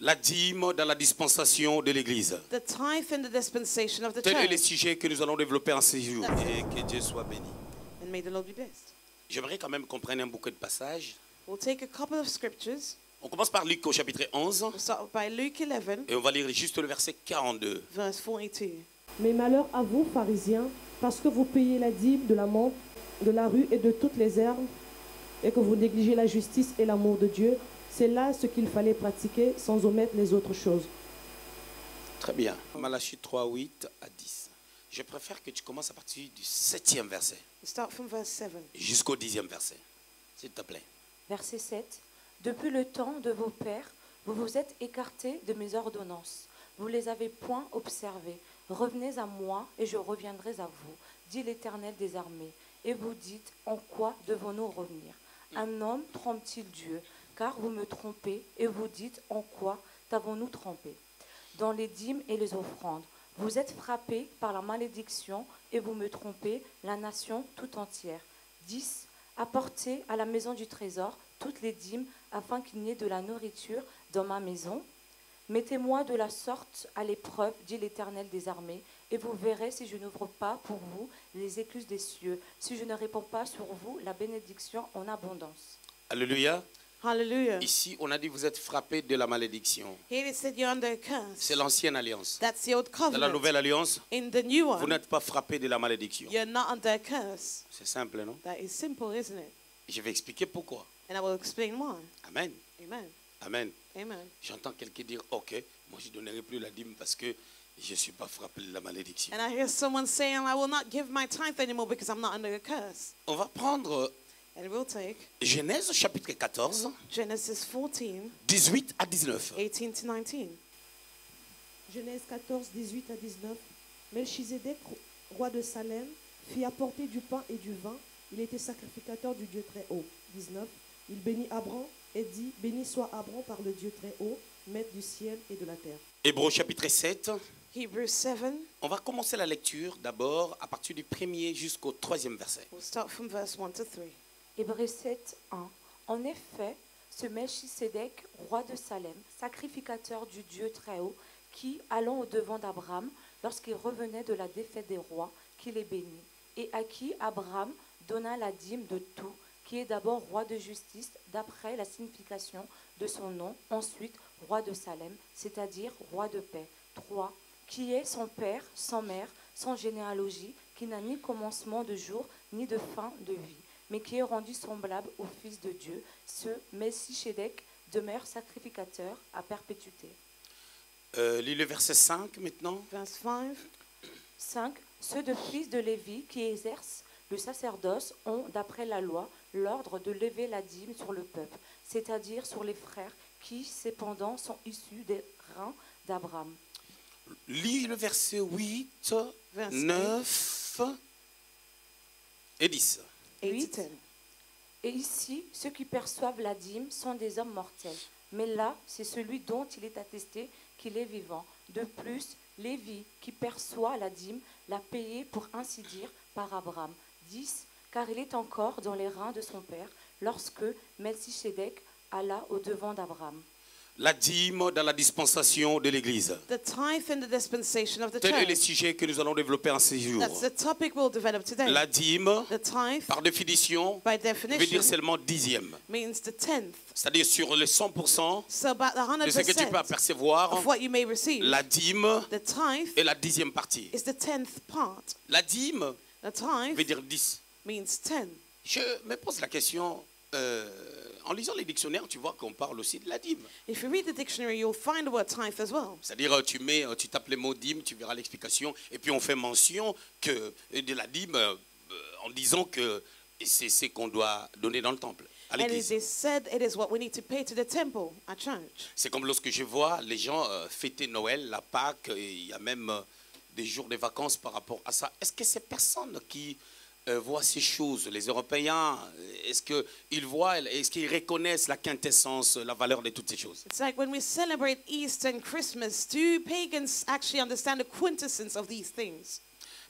La dîme dans la dispensation de l'Église. The tithe in the dispensation of the Tel est le church. sujet que nous allons développer en ces jours. Et que Dieu soit béni. And may the Lord be blessed. J'aimerais quand même qu'on prenne un bouquet de passages. We'll take a couple of scriptures. On commence par Luc au chapitre 11. We'll start by Luke 11, Et on va lire juste le verset 42. verse 42. Mais malheur à vous, pharisiens, parce que vous payez la dîme de la menthe, de la rue et de toutes les herbes, et que vous négligez la justice et l'amour de Dieu. C'est là ce qu'il fallait pratiquer sans omettre les autres choses. Très bien. Malachie 3, 8 à 10. Je préfère que tu commences à partir du 7e verset We'll start from verse 7. jusqu'au 10e verset. S'il te plaît. Verset 7. Depuis le temps de vos pères, vous vous êtes écartés de mes ordonnances. Vous les avez point observées. Revenez à moi et je reviendrai à vous, dit l'Éternel des armées. Et vous dites, en quoi devons-nous revenir? Un homme trompe-t-il Dieu? Car vous me trompez et vous dites, en quoi t'avons-nous trompé? Dans les dîmes et les offrandes. Vous êtes frappés par la malédiction et vous me trompez, la nation tout entière. 10. Apportez à la maison du trésor toutes les dîmes afin qu'il n'y ait de la nourriture dans ma maison. Mettez-moi de la sorte à l'épreuve, dit l'Éternel des armées, et vous verrez si je n'ouvre pas pour vous les écluses des cieux, si je ne répands pas sur vous la bénédiction en abondance. Alléluia. Hallelujah. Ici, on a dit vous êtes frappés de la malédiction. Here it said you're under a curse. C'est l'ancienne alliance. That's the old Dans la covenant. nouvelle alliance, In the new vous one, n'êtes pas frappés de la malédiction. you're not under a curse. C'est simple, non? That is simple, isn't it? Je vais expliquer pourquoi. And I will explain why. Amen. Amen. Amen. Amen. J'entends quelqu'un dire, ok, moi je ne donnerai plus la dîme parce que je ne suis pas frappé de la malédiction. And I hear someone saying, I will not give my tithe anymore because I'm not under a curse. On va prendre And we'll take Genèse chapitre 14, Genesis 14, 18 à 19. 18 to 19. Genèse 14, 18 à 19. Melchizedek, roi de Salem, fit apporter du pain et du vin. Il était sacrificateur du Dieu très haut. 19. Il bénit Abram et dit, béni soit Abram par le Dieu très haut, maître du ciel et de la terre. Hébreux chapitre 7. Hebrews 7, On va commencer la lecture d'abord à partir du 1er jusqu'au 3e verset. we'll start from verse 1 to 3. Hébreux 7, 1. En effet, ce Melchisédek, roi de Salem, sacrificateur du Dieu très haut, qui, allant au-devant d'Abraham, lorsqu'il revenait de la défaite des rois, qui les bénit, et à qui Abraham donna la dîme de tout, qui est d'abord roi de justice, d'après la signification de son nom, ensuite roi de Salem, c'est-à-dire roi de paix. 3. Qui est sans père, sans mère, sans généalogie, qui n'a ni commencement de jour, ni de fin de vie, mais qui est rendu semblable au Fils de Dieu, ce Melchizedek demeure sacrificateur à perpétuité. Lis le verset 5 maintenant. Verse 5. 5. Ceux de fils de Lévi qui exercent le sacerdoce ont, d'après la loi, l'ordre de lever la dîme sur le peuple, c'est-à-dire sur les frères qui, cependant, sont issus des reins d'Abraham. Lis le verset 8, Verse 9 et 10. 8 8. to 10. Et ici, ceux qui perçoivent la dîme sont des hommes mortels. Mais là, c'est celui dont il est attesté qu'il est vivant. De plus, Lévi, qui perçoit la dîme, l'a payé pour ainsi dire par Abraham. 10. Car il est encore dans les reins de son père, lorsque Melchizedek alla au-devant d'Abraham. La dîme dans la dispensation de l'Église. The tithe in the dispensation of the Tel est le church. sujet que nous allons développer en ces jours. That's the topic we'll develop today. La dîme, The tithe, par définition, by veut dire definition, seulement dixième. means the tenth. C'est-à-dire sur les 100% So about the de ce que tu peux 100% apercevoir, of what you may receive, la dîme the tithe est la dixième partie. is the tenth part. La dîme The veut tithe dire 10. means 10. Je me pose la question, en lisant les dictionnaires, tu vois qu'on parle aussi de la dîme. If you read the dictionary, you'll find the word tithe as well. C'est-à-dire, tu tapes les mots dîme, tu verras l'explication, et puis on fait mention de la dîme en disant que c'est ce qu'on doit donner dans le temple, à And it l'église. is said it is what we need to pay to the temple at church. C'est comme lorsque je vois les gens fêter Noël, la Pâques, et il y a même des jours de vacances par rapport à ça. Est-ce que ces personnes qui voient ces choses, les Européens, est-ce qu'ils voient, est-ce qu'ils reconnaissent la quintessence, la valeur de toutes ces choses? It's like when we celebrate Easter and Christmas, do pagans actually understand the quintessence of these things?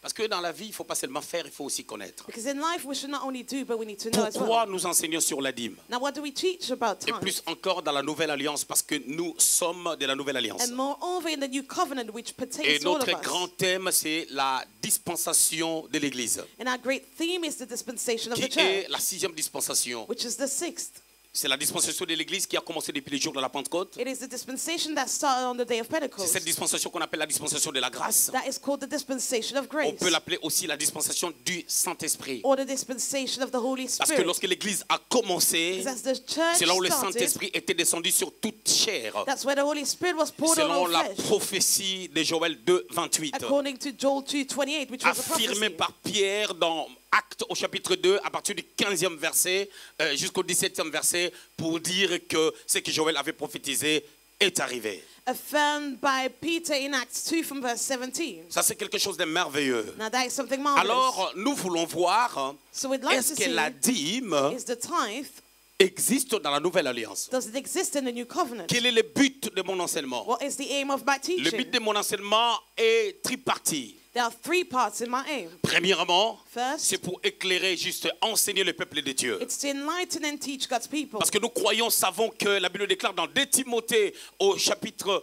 Parce que dans la vie, il ne faut pas seulement faire, il faut aussi connaître. Because in life, we should not only do, but we need to know as Pourquoi well. nous enseignons sur la dîme? Now, what do we teach about Et time? plus encore dans la Nouvelle Alliance, parce que nous sommes de la Nouvelle Alliance. And moreover, in the new covenant, which pertains Et to all of notre us. grand thème, c'est la dispensation de l'Église, And our great theme is the dispensation of qui the church, est la 6e dispensation. which is the sixth. C'est la dispensation de l'Église qui a commencé depuis le jour de la Pentecôte. It is the dispensation that started on the day of C'est Pentecost. cette dispensation qu'on appelle la dispensation de la grâce. That is called the dispensation of On grace, peut l'appeler aussi la dispensation du Saint-Esprit. or the dispensation of the Holy Parce que Spirit. lorsque l'Église a commencé, Because as the church c'est là où le started, Saint-Esprit était descendu sur toute chair. that's where the Holy Spirit was poured on Selon all la flesh, prophétie de Joël 2, 28. according to Joel 2:28, which was a Affirmé prophecy. par Pierre dans Actes au chapitre 2, à partir du 15e verset jusqu'au 17e verset, pour dire que ce que Joël avait prophétisé est arrivé. Affirmed by Peter in Acts 2 from verse 17. Ça, c'est quelque chose de merveilleux. Now that is something marvelous. Alors, nous voulons voir, So we'd like est-ce to que see, la dîme is the tithe, existe dans la Nouvelle Alliance? does it exist in the new covenant? Quel est le but de mon enseignement? What is the aim of my Le but teaching? de mon enseignement est tripartite. There are three parts in my aim. Premièrement, First, c'est pour éclairer, juste enseigner le peuple de Dieu. it's to enlighten and teach God's people. Parce que nous croyons, savons que la Bible déclare dans 2 Timothée au chapitre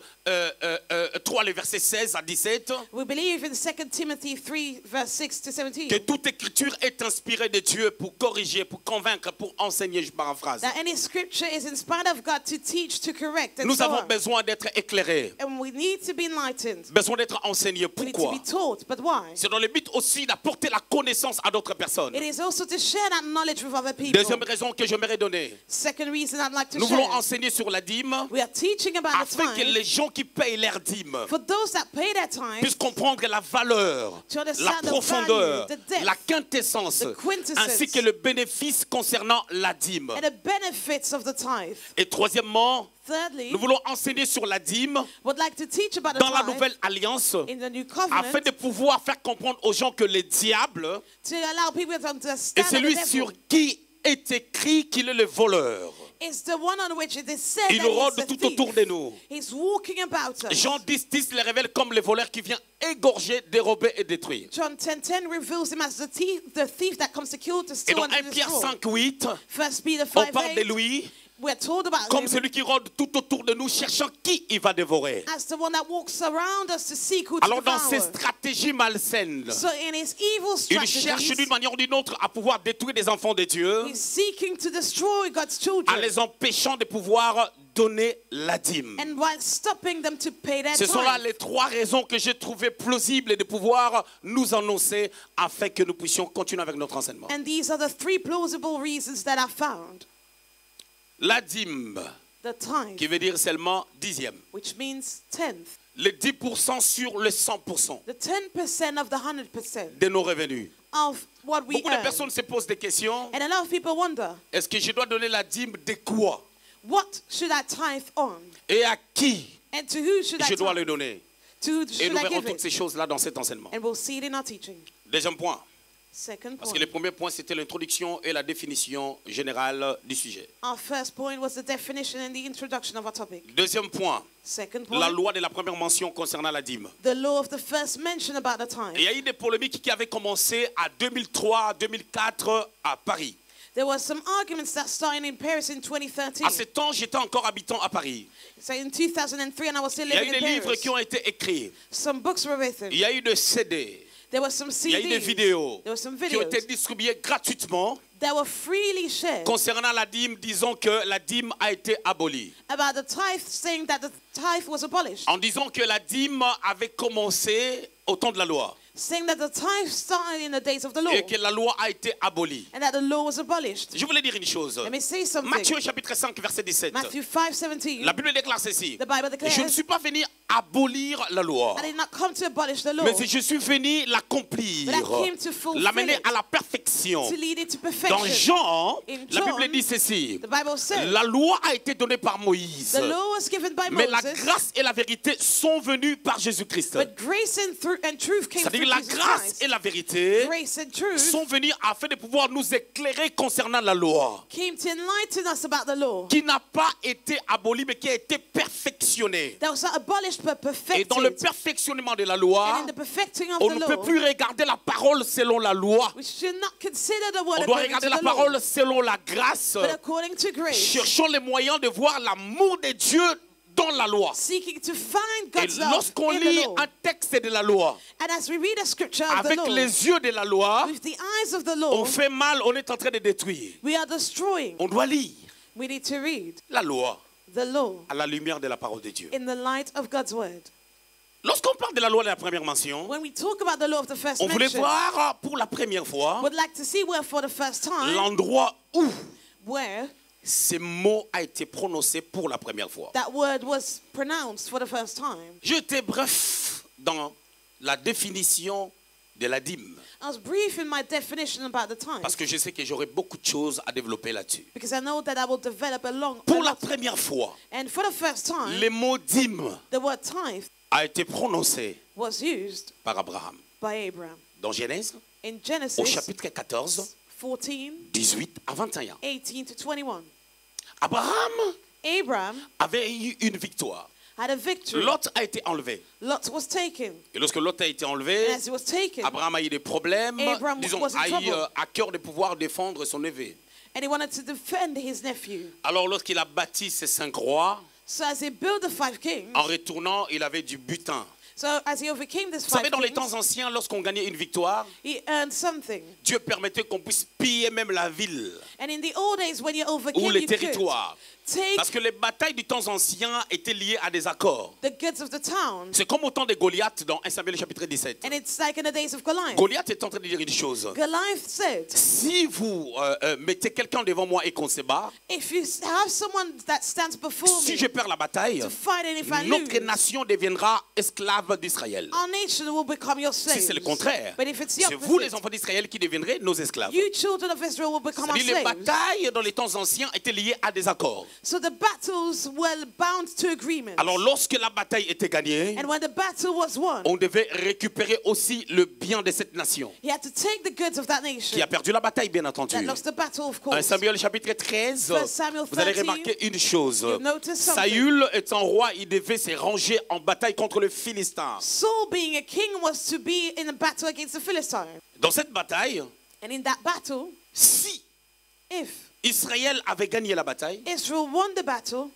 3, les versets 16 à 17, We believe in 2 Timothy 3 verse 6 to 17 que toute écriture est inspirée de Dieu pour corriger, pour convaincre, pour enseigner, je paraphrase. that any scripture is inspired of God to teach, to correct, and Nous so avons on. besoin d'être éclairés, And we need to be enlightened. besoin d'être enseignés. We need to Pourquoi? be taught. But why? C'est dans le but aussi d'apporter la connaissance à d'autres personnes. It is also to share that knowledge with other people. Deuxième raison que j'aimerais donner, Second reason I'd like to nous voulons share. enseigner sur la dîme We are teaching about the afin que time les gens qui payent leur dîme for those that pay their time puissent comprendre la valeur, to understand la the profondeur, value, the depth, la quintessence, the quintessence, ainsi que le bénéfice concernant la dîme. and the benefits of the tithe. Et troisièmement, Thirdly, nous voulons enseigner sur la dîme would like to teach about the dans la tithe nouvelle alliance in the new covenant afin de pouvoir faire comprendre aux gens que le diable to allow people to est understand that celui the sur devil qui est écrit qu'il est le voleur. is the one on which it is said Il that rôde he's the tout autour de thief. nous. He's walking about us. Jean 10 le révèle comme le voleur qui vient égorger, dérober et détruire. John 10:10 reveals him as the thief that comes to kill, to Et steal, dans and 1 to Pierre destroy. 5:8, 1 Peter on 5:8, parle de lui we're told about comme him celui qui rôde tout autour de nous cherchant qui il va dévorer. as the one that walks around us to seek who to Alors dans ses devour. stratégies malsaines, So in his evil il cherche strategies, d'une manière ou d'une autre à pouvoir détruire des enfants de Dieu, he's seeking to destroy God's en children les empêchant de pouvoir donner la dîme. and while stopping them to pay their Ce sont là tithe. les trois raisons que j'ai trouvées plausibles de pouvoir nous annoncer afin que nous puissions continuer avec notre enseignement. And these are the three plausible reasons that I found. La dîme, The tithe, qui veut dire seulement dixième. which means tenth. Les 10% sur le 100% The 10% of the 100% de nos revenus. of what we Beaucoup de earn. personnes se posent des questions. And a lot of people wonder, Est-ce que je dois donner la dîme de quoi? what should I tithe on? Et à qui And to who should I je dois le tithe? donner? To who Et should nous I verrons give toutes ces it? choses-là dans cet enseignement. And we'll see it in our teaching. Deuxième point. Second Parce que point. le premier point, c'était l'introduction et la définition générale du sujet. Our first point was the definition and the introduction of our topic. Deuxième point, Second la point, loi de la première mention concernant la dîme. the law of the first mention about the Et il y tithe. a eu des polémiques qui avaient commencé à 2003, 2004 à Paris. There were some arguments that started in Paris in 2013. À ce temps, j'étais encore habitant à Paris. So in 2003, and I was still Il y a eu living des in livres Paris. qui ont été écrits. Some books were written. Il y a eu des CD. There were some Il y a eu des CDs. vidéos There were some qui ont été videos distribuées gratuitement that were freely shared concernant la dîme, disant que la dîme a été abolie. about the tithe, saying that the tithe was abolished. En disant que la dîme avait commencé au temps de la loi Saying that the tithe started in the days of the law et que la loi a été abolie. and that the law was abolished. Je voulais dire une chose. Let me say something. Matthieu chapitre 5 verset 17. Matthew 5:17. La Bible déclare ceci. The Bible declares, Je ne suis pas venu abolir la loi, I did not come to abolish the law, mais je suis venu l'accomplir, but I came to fulfill l'amener it, à la perfection. to lead it to Dans perfection. Jean, In la Bible John, dit ceci. The Bible says, La loi a été donnée par Moïse, the law was given by mais la Moses, grâce et la vérité sont venues par Jésus-Christ. but grace and truth came C'est-à-dire through la Jesus grâce Christ. et la vérité Grace and truth sont venues afin de pouvoir nous éclairer concernant la loi, came to enlighten us about the law qui n'a pas été abolie, mais qui a été perfectionnée. that was not abolished finished but Et dans le perfected. perfectionnement de la And loi, in the perfecting of on the ne peut law, plus regarder la parole selon la loi. we should not consider the word On doit according regarder to la the law, parole selon la grâce. but according to grace, Cherchons les moyens de voir l'amour de Dieu dans la loi. seeking to find Et God's love lorsqu'on in the lit law. un texte de la loi And as we read a scripture of the avec law, les yeux de la loi, with the eyes of the on law, fait mal, on est en train de détruire. we are destroying. On doit lire We need to read la loi the law à la lumière de la parole de Dieu. in the light of God's word. Lorsqu'on parle de la loi de la première mention, When we talk about the law of the first on voulait mention, voir pour la première fois would like to see where for the first time, l'endroit où where ces mots a été prononcé pour la première fois. that word was pronounced for the first time. J'étais bref dans la définition de la dîme, I was brief in my definition about the time parce que je sais que j'aurai beaucoup de choses à développer là-dessus. because I know that I will develop a Pour la lot. première fois, And for the first time, le mot dîme the word tithe a été prononcé was used par Abraham. by Abraham. Dans Genèse, In au Genesis chapitre 14, 14, 18 à 21. 18 to 21. Abraham Abraham avait eu une victoire. had a victory. Lot a été enlevé. Lot was taken. Et lorsque Lot a été enlevé, And as he was taken, Abraham a eu des problèmes, Abraham disons, was in a eu trouble. à cœur de pouvoir défendre son neveu. and he wanted to defend his nephew. Alors lorsqu'il a bâti ses 5 rois, So as he built the 5 kings, en retournant, il avait du butin. so as he overcame this Vous savez, 5 dans les temps kings, anciens, lorsqu'on gagnait une victoire, he earned something. Dieu permettait qu'on puisse piller même la ville And in the old days, when you ou overcame, les you could territoires. take Parce que les batailles du temps ancien étaient liées à des accords. the goods of the town. C'est comme au temps de Goliath dans 1 Samuel chapitre 17. And it's like in the days of Goliath. Goliath est en train de dire une chose. Goliath said, Si vous mettez quelqu'un devant moi et qu'on se bat, if you have someone that stands before si me je perds la bataille, to fight and if I notre lose, nation deviendra esclave d'Israël. our nation will become your Si slaves. c'est le contraire, But if it's the c'est vous les opposite, enfants d'Israël qui deviendrez nos esclaves. you children of Israel will become our C'est-à-dire, les slaves. batailles dans les temps anciens étaient liées à des accords. So the battles were bound to agreements. Alors lorsque la bataille était gagnée, And when the battle was won, on devait récupérer aussi le bien de cette nation. he had to take the goods of that Qui nation a perdu la bataille, bien entendu. that lost the battle, of 1 course. Samuel chapitre 13, 1 Samuel vous allez 13, remarquer une chose. you'll notice something. Saül étant roi, il devait se ranger en bataille contre le Philistin. Saul, being a king, was to be in a battle against the Philistine. Dans cette bataille, And in that battle, si if Israël avait gagné la bataille, Israel won the battle,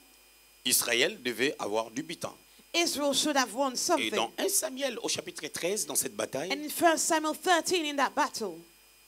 Israël devait avoir du butin. Israel should have won Et something. dans 1 Samuel au chapitre 13, dans cette bataille, And in 1 Samuel 13, in that battle,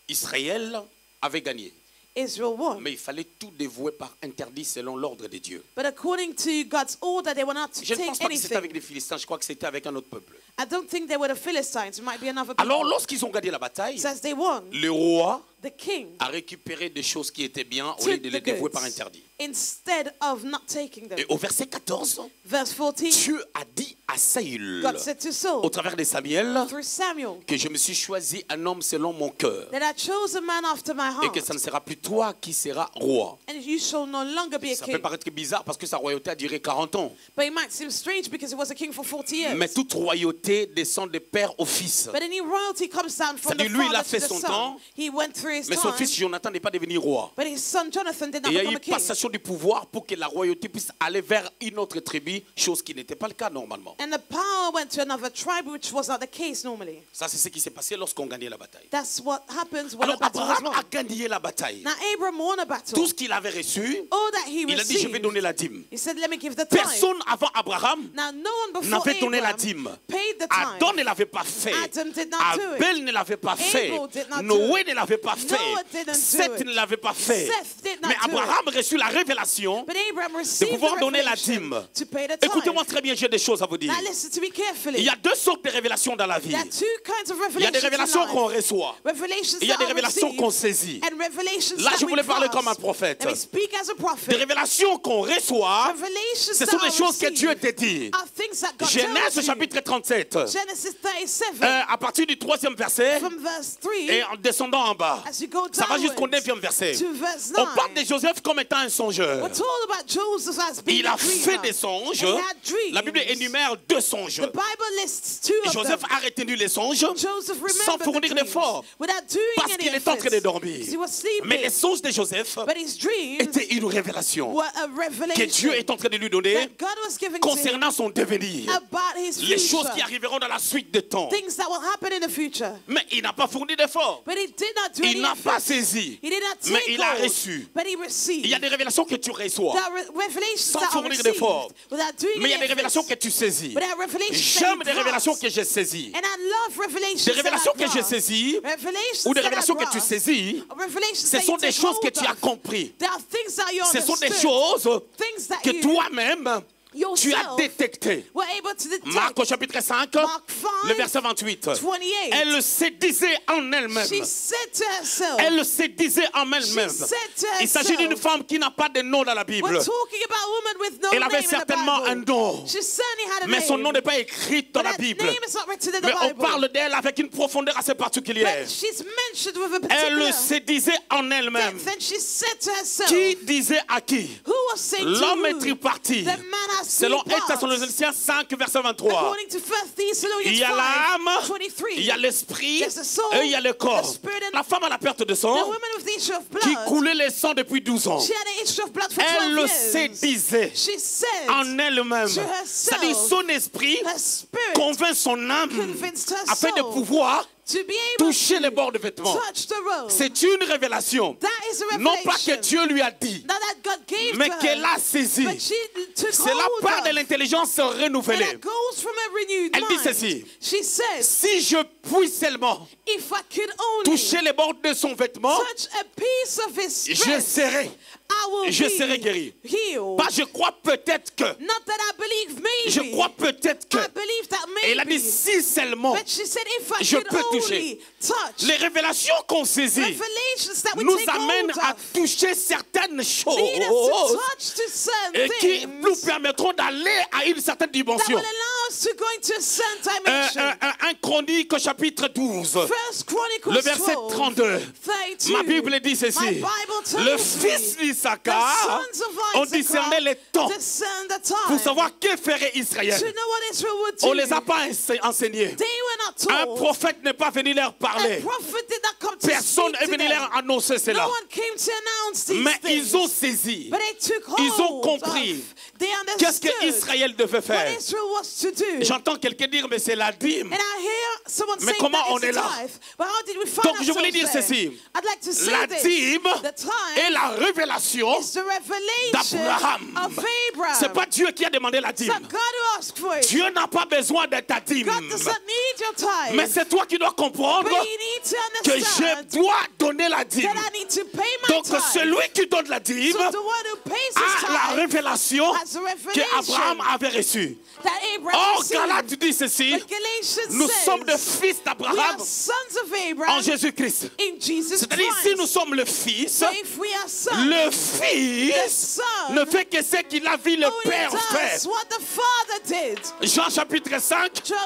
Israël avait gagné. Israel won. Mais il fallait tout dévouer par interdit selon l'ordre de Dieu. But according to God's order, they were not to Je ne take pense pas que c'était avec anything. les Philistins, je crois que c'était avec un autre peuple. I don't think they were the Philistines. It might be another people. Alors lorsqu'ils ont gagné la bataille, So as they won, le roi the king a récupéré des choses qui étaient bien au took lieu de les the dévouer goods par interdit. instead of not taking them. Et au verset 14, Verse 14, Dieu a dit à Saül, God said to au Saul, travers de Samuel, through Samuel, que je me suis choisi un homme selon mon cœur. that I chose a man after my Et heart, que ça ne sera plus toi qui seras roi. and you shall no longer be a Ça peut king. paraître bizarre parce que sa royauté a duré 40 ans. But it might seem strange because he was a king for 40 years. Mais toute royauté descend de père au fils. But any royalty comes down from the C'est-à-dire, lui, il a father fait to the son son. temps, He went through his Mais son time, fils Jonathan n'est pas devenu roi. but his son Jonathan did Et not il y a become eu a king. passation du pouvoir pour que la royauté puisse aller vers une autre tribu, chose qui n'était pas le cas normalement. And the power went to another tribe, which was not the case normally. Ça, c'est ce qui s'est passé lorsqu'on gagnait la bataille. That's what happens when Alors a battle was Abraham won. a gagné la bataille. Now Abraham won a Tout battle. ce qu'il avait reçu, All that he il a dit, je vais received, donner la dîme. he said, let me give the tithe. Personne avant Abraham Now no one before n'avait donné la Abraham dîme. paid the Adam tithe. ne l'avait pas fait. Adam did not do it. Abel ne l'avait pas fait. Abel did not do Noé it. ne l'avait pas fait. Noah didn't do Seth it. ne l'avait pas fait. Seth did not Mais do Abraham reçut la révélation But Abraham de received pouvoir the donner la revelation dîme. to pay the tithe. Écoutez-moi très bien, j'ai des choses à vous dire. Now listen to me carefully. Il y a deux sortes de révélations dans la vie. There are two kinds of Il y a des revelations révélations in qu'on life. reçoit. Revelations Et il y a that des are révélations received qu'on saisit. and revelations Là, that je we voulais parler grasp. comme un prophète. Let me speak as a Des prophet. révélations qu'on reçoit, Revelations ce that sont des are choses que Dieu received te dit. are things that God Genèse tells you. chapitre 37, Genesis 37 à partir du 3e verset, from verse 3 et en descendant en bas, as you go ça va jusqu'au downwards 9e verset. to verse On 9. parle de Joseph comme étant un songeur. We're told about Joseph as being Il a a fait dreamer. des songes. And he had dreams. La Bible énumère 2 songes. The Bible lists two Et of Joseph them. a retenu les songes Joseph sans remembered the fournir dreams d'efforts without doing parce any qu'il est en train de efforts. dormir. Because he was sleeping. Mais les songes de Joseph But his dreams étaient une révélation were a que revelation Dieu est en train de lui donner that God was giving to him concernant son devenir. venir, about his les choses qui future, arriveront dans la suite des temps. things that will happen in the future. Mais il n'a pas fourni d'efforts. But he did not do Il any n'a pas effort. saisi. He did not Mais take il a hold, reçu. but he Il received. y a des révélations que tu reçois There are revelations sans that are fournir received d'efforts. without doing Mais il y a any des révélations efforts. que tu saisis. But there are revelations J'aime that des you révélations grasp. que j'ai saisies. And I love revelations Des révélations that I que j'ai grasp. saisies Revelations ou des that I révélations que tu grasp. saisis, Revelations ce that sont you des take choses que hold tu as of. compris. There are things that you Ce sont des understood. choses Things that que you toi-même, tu as yourself détectées. were able to detect. Marc au chapitre 5, Mark 5, le verset 28. 28. Elle se disait en elle-même. She said to herself. Elle se disait en elle-même. She said to Il s'agit d'une herself. femme qui n'a pas de nom dans la Bible. We're talking about a woman with no Elle name avait in the certainement Bible. un nom, She certainly had a mais name. son nom n'est pas écrit dans But la her Bible. name is not written in the Mais on Bible. parle d'elle avec une profondeur assez particulière. But she's mentioned with a particular. Elle se disait en elle-même. Then she said to herself. Qui disait à qui? Who was saying to L'homme est who? tripartite. The man has Selon three 1 parts. Thessaloniciens 5, verset 23. According to 1 Thessalonians Il y a 5, l'âme, 23. il y a l'esprit There's the soul, et il y a le corps. the spirit and- La femme à la perte de The sang woman with the issue of blood. qui coulait le sang depuis 12 ans. She had an issue of blood for 12 Elle se years. disait She said en elle-même. to herself, C'est-à-dire son esprit her spirit convainc son âme convinced her afin de soul pouvoir to be able toucher les bords de to vêtements. touch the robe. C'est une révélation. That is a Non pas revelation. que Dieu lui a dit, Not that God gave mais to qu'elle her, a saisi. but she took C'est la hold part of. de l'intelligence And renouvelée. that goes from a renewed Elle dit mind. ceci. She says, Si je puis seulement if I could only toucher les bords de son vêtement, touch a piece of his je dress, serai. I will je be serai guéri. healed. Pas je crois peut-être que. Not that I believe maybe. Je crois peut-être que. I believe that Et il a maybe. dit si seulement. But she said if I je could peux only toucher. touch. Les révélations qu'on saisit Revelations that we nous take amènent hold à of toucher certaines lead us choses to touch to certain et qui things nous permettront d'aller à une certaine that dimension. will allow us to go into a certain dimension. Un Chronique au chapitre 12, First Chronicles le verset 12, 32. 32. Ma Bible dit My ceci. Bible tells Le me fils the d'Issachar sons of ont Issachar discerné les temps discerned the time pour savoir que ferait Israël. to know what Israel would do. On ne les a pas enseignés. They were not Un told. prophète n'est pas venu leur A parler. prophet did not come to Personne speak n'est to venu them. leur annoncer cela. No one came to announce these Mais things. ils ont saisi. But they took hold Ils ont compris. of. They Qu'est-ce understood qu'Israël devait what faire. Israel was to do. J'entends quelqu'un dire, mais c'est la dîme. And I hear someone Mais saying comment that on it's est a là? tithe. But how did we find Donc je voulais dire ourselves there? ceci. I'd like to say La this. dîme The tithe est la révélation is the revelation d'Abraham. of Abraham. C'est pas Dieu qui a demandé la It's dîme. not God who asked for it. Dieu n'a pas besoin de ta dîme. God does not need your tithe. Mais c'est toi qui dois comprendre But you need to que understand je dois donner la dîme. that I need to pay my Donc tithe. celui qui donne la dîme So the one who pays his a la tithe révélation has a que revelation Abraham avait reçue. that Abraham Or received. Galates dit ceci, But Galatians nous says sommes des fils we d'Abraham are sons of en Abraham Jésus-Christ. in Jesus C'est-à-dire Christ. si nous sommes le fils, So if we are sons, le the fils son ne fait que ce qu'il a vu le only Père does faire. what the Father did. Jean chapitre 5, John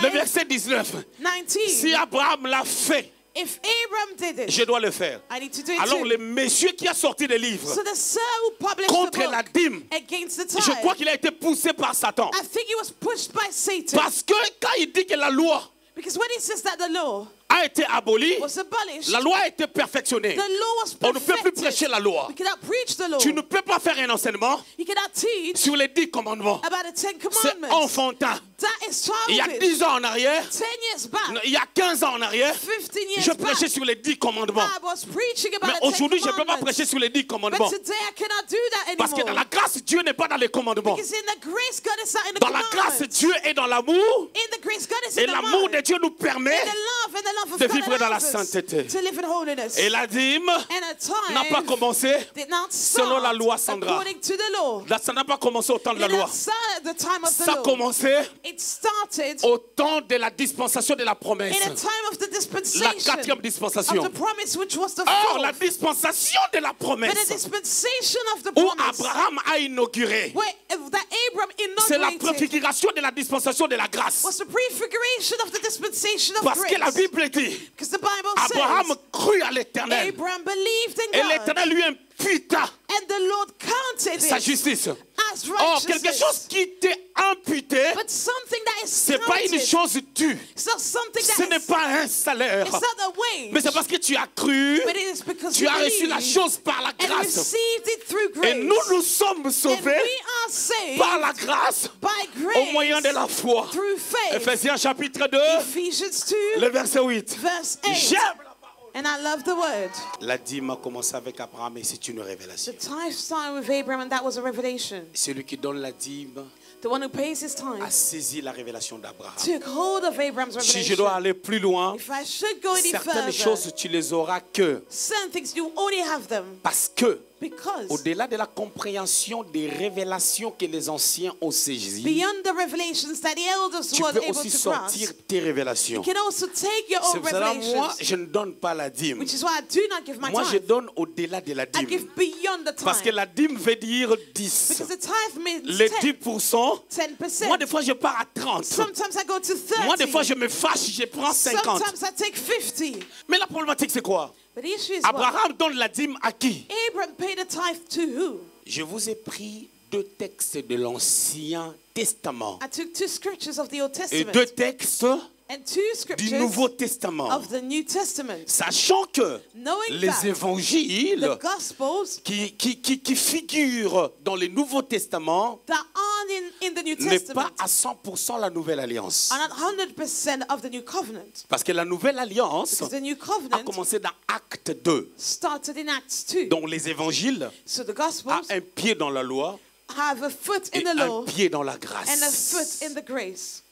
le 5, verset 19. 19. Si Abraham l'a fait, If Abraham did it, je dois le faire. I need to do it Alors too. le monsieur qui a sorti des livres So the sir who published the contre book la dîme, against the je tithe, crois qu'il a été poussé par Satan. I think he was pushed by Satan. Parce que quand il dit que la loi Because when he says that the law a été abolie, was abolished, la loi a été perfectionnée. the law was On ne peut plus perfected. prêcher la loi. We cannot preach the law. Tu ne peux pas faire un enseignement You cannot teach sur les 10 commandements. about the Ten C'est Commandments. enfantin. That is Il y a childish. 10 ans en arrière, 10 years back, il y a 15 ans en arrière, 15 years je back, prêchais sur les 10 commandements. I was preaching about Mais the Ten aujourd'hui, je ne peux pas Commandments. prêcher sur les 10 But commandements. today I cannot do that Parce que dans anymore. la grâce, Dieu n'est pas dans les commandements. Because in the grace, God is not in the Dans la grâce, commandments. Dieu est dans l'amour. In the grace, God is Et in the l'amour mind. de Dieu nous permet And the love of de God vivre dans la allows us sainteté. to live in holiness. Et la dîme And a time n'a pas commencé. did not selon la start loi Sandra. according to the law. Là, ça n'a pas commencé au temps de la It did loi. not start at the time of the Ça a law. commencé It started au temps de la dispensation de la promesse. in a time of the La dispensation 4e of dispensation. the promise, which was the Or, la fourth. dispensation de la But the promesse dispensation of the où promise, Abraham a inauguré, where that Abraham c'est la inaugurated, préfiguration de la dispensation de la grâce. was the prefiguration of the dispensation of Parce que la grace. Bible dit, Because the Bible Abraham says crut à l'Éternel Abraham believed in et God, l'Éternel lui imputa and the Lord counted sa it justice. as Or, quelque righteousness. chose qui t'est imputé, But something that is c'est pas une counted chose due. It's not something Ce n'est that is, pas un salaire. it's not a wage. Mais c'est parce que tu as cru, But it is because tu you as reçu la believe chose par la and grâce. received it through Et grace. nous sommes And sauvés we are saved par la grâce by au moyen grace de la foi. through faith. Ephésiens chapitre 2, Ephesians 2, le verset 8. verse 8. J'aime la parole. And I love the word. La dîme a commencé avec Abraham et c'est une The révélation. tithe started with Abraham, and that was a revelation. Celui qui donne la dîme The one who pays his a tithe saisi la révélation d'Abraham. took hold of Abraham's Si je dois revelation. aller plus loin, If I should go any certaines further, choses tu les auras que certain things you only have them parce que because au-delà de la compréhension des révélations que les anciens ont saisies, beyond the revelations that the elders tu were peux able aussi to sortir grasp, tes you révélations. can also take your C'est own pour cela, moi, revelations, je ne donne pas la dîme. which is why I do not give my Moi, je tithe. donne au-delà de la I dîme. give beyond the Parce que tithe. la dîme veut dire 10. Because the tithe means Les 10%. 10%, 10%. moi, des fois, je pars à 30. Sometimes I go to 30. Moi, des fois, je me fâche, je prends 50. Sometimes I take 50. Mais la problématique, c'est quoi? But the issue is what? Abraham donne la dîme à qui? Abraham paid a tithe to who? Je vous ai pris 2 textes de l'Ancien Testament I took 2 scriptures of the Old et Testament 2 textes and 2 du scriptures Nouveau Testament. of the New Testament. Sachant que Knowing les that évangiles the Gospels qui figurent dans le Nouveau Testament that aren't in the New n'est Testament pas à 100% la Nouvelle Alliance. are not 100% of the New Covenant. Parce que la Nouvelle Alliance Because the New a Covenant commencé dans Acte 2, started in Acts 2. dont les évangiles So the ont Gospels un pied dans la loi have a foot in et the un law pied dans la and a grâce. foot in the grace.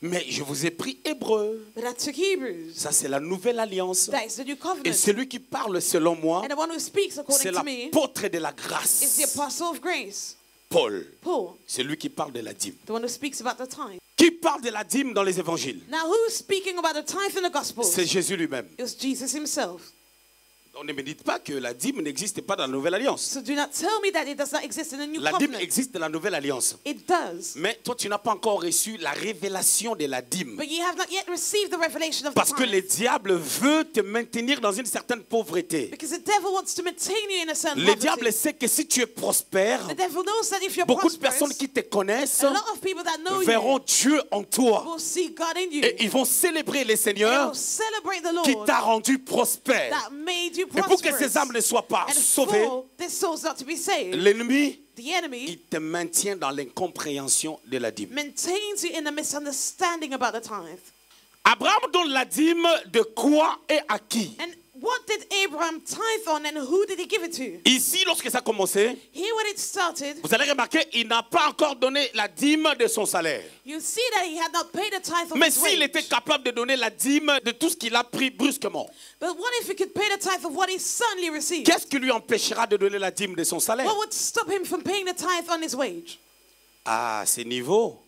Mais je vous ai pris Hébreu. But I took Hebrews. Ça, c'est la Nouvelle Alliance. That is the New Et Covenant. celui qui parle selon moi, And the one who speaks c'est according to me l'apôtre de la is the grâce. apostle of grace, Paul, Paul, c'est lui qui parle de la dîme. the one who speaks about the tithe. Qui parle de la dîme dans les évangiles? Now, who's speaking about the tithe in the Gospels? C'est Jésus lui-même. It was Jesus himself. Donc ne me dites pas que la dîme n'existe pas dans la Nouvelle Alliance. So do not tell me that it does not exist in the New La dîme Covenant. existe dans la Nouvelle Alliance. It does. Mais toi, tu n'as pas encore reçu la révélation de la dîme. But you have not yet received the revelation of the Parce que le tithe. diable veut te maintenir dans une certaine pauvreté. Because the devil wants to maintain you in a certain Le diable poverty. sait que si tu es prospère, The devil knows that if you're beaucoup de prosperous, personnes qui te connaissent a lot of people that know verront you Dieu en toi. will see God in you. Et ils vont célébrer le They Seigneur will celebrate the qui Lord t'a rendu prospère. that made you Et pour que prosperous. ces âmes ne soient pas And sauvées, for this soul's not to be saved, l'ennemi, the enemy il te maintient dans l'incompréhension de la dîme. maintains you in a misunderstanding about the tithe. Abraham donne la dîme de quoi et à qui? And what did Abraham tithe on and who did he give it to? Ici, lorsque ça a commencé, Here when it started, vous allez remarquer, il n'a pas encore donné la dîme de son salaire. you see that he had not paid the tithe of Mais his s'il wage. était capable de donner la dîme de tout ce qu'il a pris brusquement, But what if he could pay the tithe of what he suddenly received? qu'est-ce qui lui empêchera de donner la dîme de son salaire? What would stop him from paying the tithe on his wage? À ce niveau,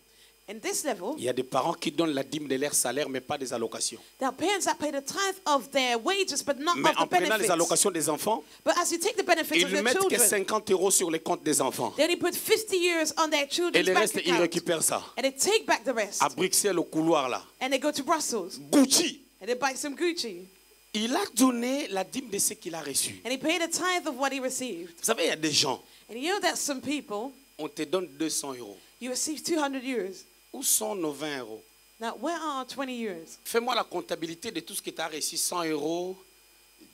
In this level, il y a des parents qui donnent la dîme de leur salaire, mais pas des allocations. there are parents that pay the tithe of their wages, but not Mais of en the prenant les benefits. allocations des enfants, But as you take the benefits ils of ne your mettent que children, 50 € sur les comptes des enfants. they only put 50 years on their Et children's le bank reste, ils account. récupèrent ça. And they take back the rest. À Bruxelles, au couloir là. And they go to Brussels. Gucci, And they buy some Gucci. il a donné la dîme de ce qu'il a reçu. And he paid a tithe of what he received. Vous savez, il y a des gens, And you know that some people, on te donne 200 €. you receive 200 euros. Où sont nos 20 €? Now, where are our 20 euros? Fais-moi la comptabilité de tout ce que tu as reçu, 100 €,